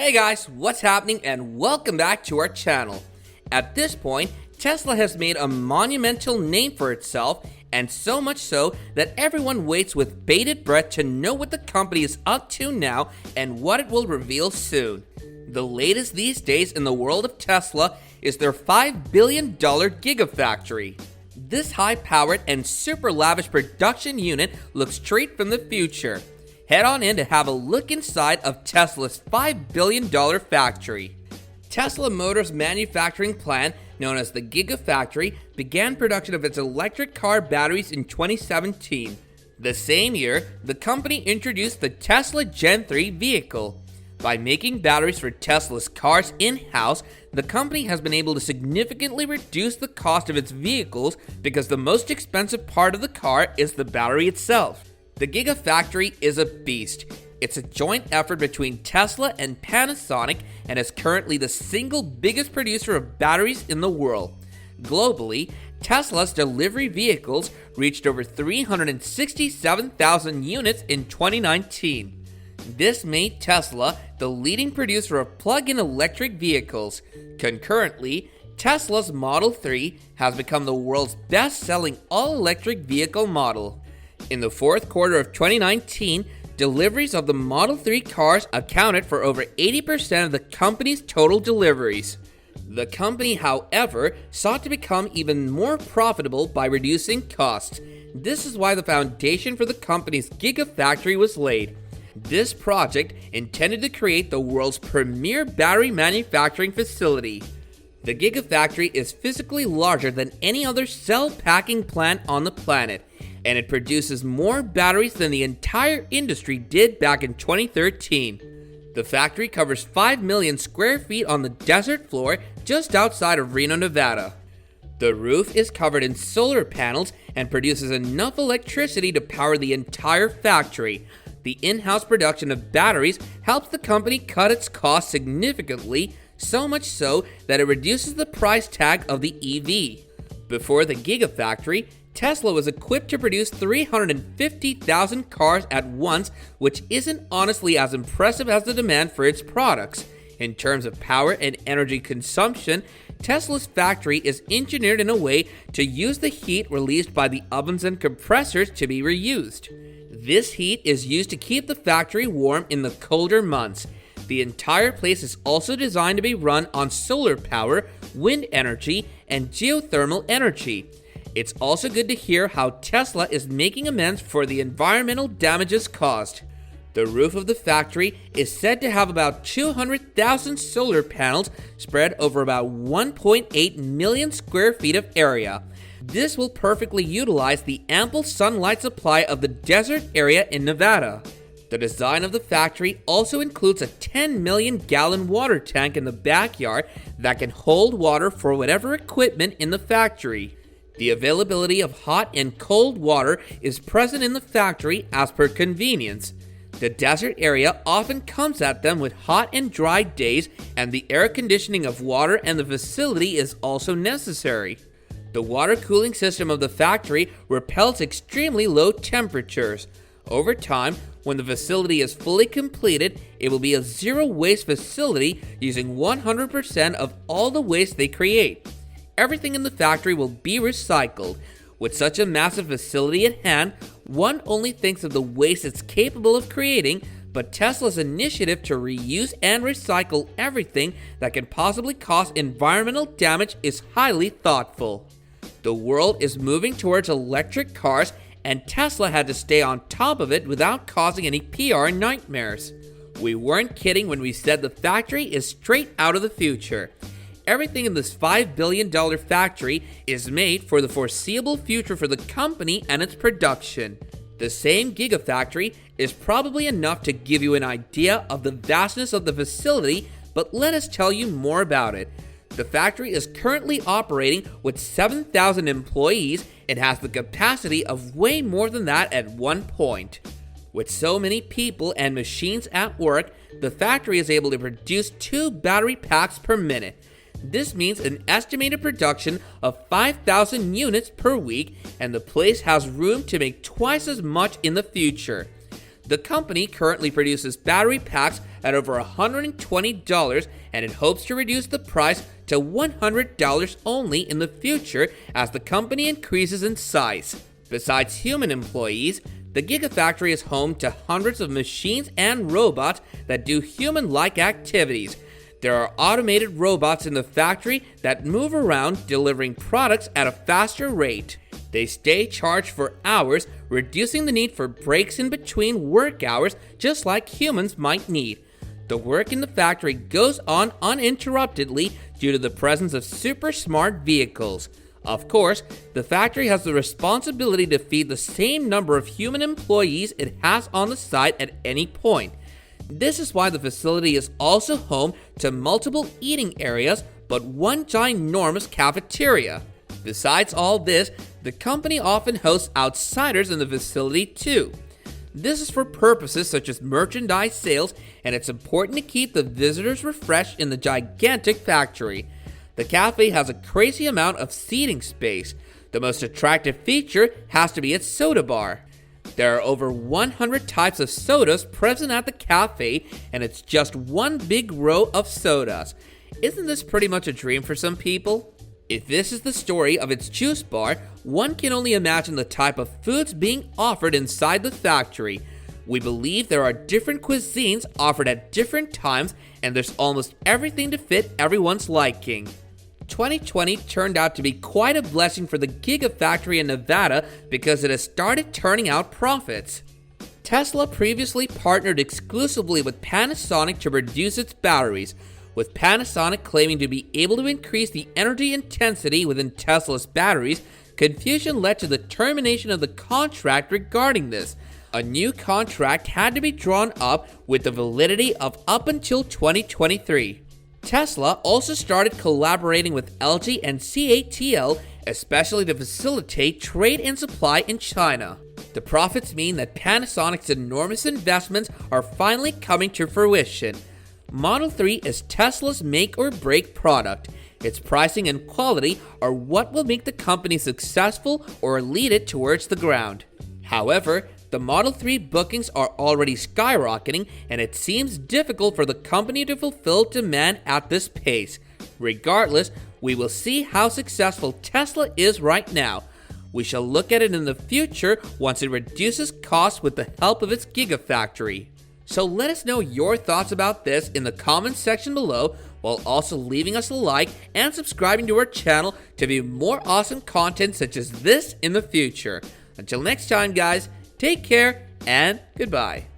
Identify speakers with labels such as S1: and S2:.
S1: Hey guys, what's happening and welcome back to our channel. At this point, Tesla has made a monumental name for itself, and so much so that everyone waits with bated breath to know what the company is up to now and what it will reveal soon. The latest these days in the world of Tesla is their $5 billion Gigafactory. This high-powered and super lavish production unit looks straight from the future. Head on in to have a look inside of Tesla's $5 billion factory. Tesla Motors manufacturing plant, known as the Gigafactory, began production of its electric car batteries in 2017. The same year, the company introduced the Tesla Gen 3 vehicle. By making batteries for Tesla's cars in-house, the company has been able to significantly reduce the cost of its vehicles because the most expensive part of the car is the battery itself. The Gigafactory is a beast. It's a joint effort between Tesla and Panasonic and is currently the single biggest producer of batteries in the world. Globally, Tesla's delivery vehicles reached over 367,000 units in 2019. This made Tesla the leading producer of plug-in electric vehicles. Concurrently, Tesla's Model 3 has become the world's best-selling all-electric vehicle model. In the fourth quarter of 2019, deliveries of the Model 3 cars accounted for over 80% of the company's total deliveries. The company, however, sought to become even more profitable by reducing costs. This is why the foundation for the company's Gigafactory was laid. This project intended to create the world's premier battery manufacturing facility. The Gigafactory is physically larger than any other cell packing plant on the planet, and it produces more batteries than the entire industry did back in 2013. The factory covers 5 million square feet on the desert floor just outside of Reno, Nevada. The roof is covered in solar panels and produces enough electricity to power the entire factory. The in-house production of batteries helps the company cut its costs significantly, so much so that it reduces the price tag of the EV. Before the Gigafactory, Tesla was equipped to produce 350,000 cars at once, which isn't honestly as impressive as the demand for its products. In terms of power and energy consumption, Tesla's factory is engineered in a way to use the heat released by the ovens and compressors to be reused. This heat is used to keep the factory warm in the colder months. The entire place is also designed to be run on solar power, wind energy, and geothermal energy. It's also good to hear how Tesla is making amends for the environmental damages caused. The roof of the factory is said to have about 200,000 solar panels spread over about 1.8 million square feet of area. This will perfectly utilize the ample sunlight supply of the desert area in Nevada. The design of the factory also includes a 10 million gallon water tank in the backyard that can hold water for whatever equipment in the factory. The availability of hot and cold water is present in the factory as per convenience. The desert area often comes at them with hot and dry days, and the air conditioning of water and the facility is also necessary. The water cooling system of the factory repels extremely low temperatures. Over time, when the facility is fully completed, it will be a zero-waste facility using 100% of all the waste they create. Everything in the factory will be recycled. With such a massive facility at hand, one only thinks of the waste it's capable of creating, but Tesla's initiative to reuse and recycle everything that can possibly cause environmental damage is highly thoughtful. The world is moving towards electric cars, and Tesla had to stay on top of it without causing any PR nightmares. We weren't kidding when we said the factory is straight out of the future. Everything in this $5 billion factory is made for the foreseeable future for the company and its production. The same Gigafactory is probably enough to give you an idea of the vastness of the facility, but let us tell you more about it. The factory is currently operating with 7,000 employees and has the capacity of way more than that at one point. With so many people and machines at work, the factory is able to produce 2 battery packs per minute. This means an estimated production of 5,000 units per week, and the place has room to make twice as much in the future. The company currently produces battery packs at over $120, and it hopes to reduce the price to $100 only in the future as the company increases in size. Besides human employees, the Gigafactory is home to hundreds of machines and robots that do human-like activities. There are automated robots in the factory that move around delivering products at a faster rate. They stay charged for hours, reducing the need for breaks in between work hours just like humans might need. The work in the factory goes on uninterruptedly due to the presence of super smart vehicles. Of course, the factory has the responsibility to feed the same number of human employees it has on the site at any point. This is why the facility is also home to multiple eating areas, but one ginormous cafeteria. Besides all this, the company often hosts outsiders in the facility too. This is for purposes such as merchandise sales, and it's important to keep the visitors refreshed in the gigantic factory. The cafe has a crazy amount of seating space. The most attractive feature has to be its soda bar. There are over 100 types of sodas present at the cafe, and it's just one big row of sodas. Isn't this pretty much a dream for some people? If this is the story of its juice bar, one can only imagine the type of foods being offered inside the factory. We believe there are different cuisines offered at different times, and there's almost everything to fit everyone's liking. 2020 turned out to be quite a blessing for the Gigafactory in Nevada because it has started turning out profits. Tesla previously partnered exclusively with Panasonic to produce its batteries, with Panasonic claiming to be able to increase the energy intensity within Tesla's batteries. Confusion led to the termination of the contract regarding this. A new contract had to be drawn up with the validity of up until 2023. Tesla also started collaborating with LG and CATL, especially to facilitate trade and supply in China. The profits mean that Panasonic's enormous investments are finally coming to fruition. Model 3 is Tesla's make-or-break product. Its pricing and quality are what will make the company successful or lead it towards the ground. However, the Model 3 bookings are already skyrocketing, and it seems difficult for the company to fulfill demand at this pace. Regardless, we will see how successful Tesla is right now. We shall look at it in the future once it reduces costs with the help of its Gigafactory. So let us know your thoughts about this in the comments section below, while also leaving us a like and subscribing to our channel to view more awesome content such as this in the future. Until next time, guys, take care and goodbye.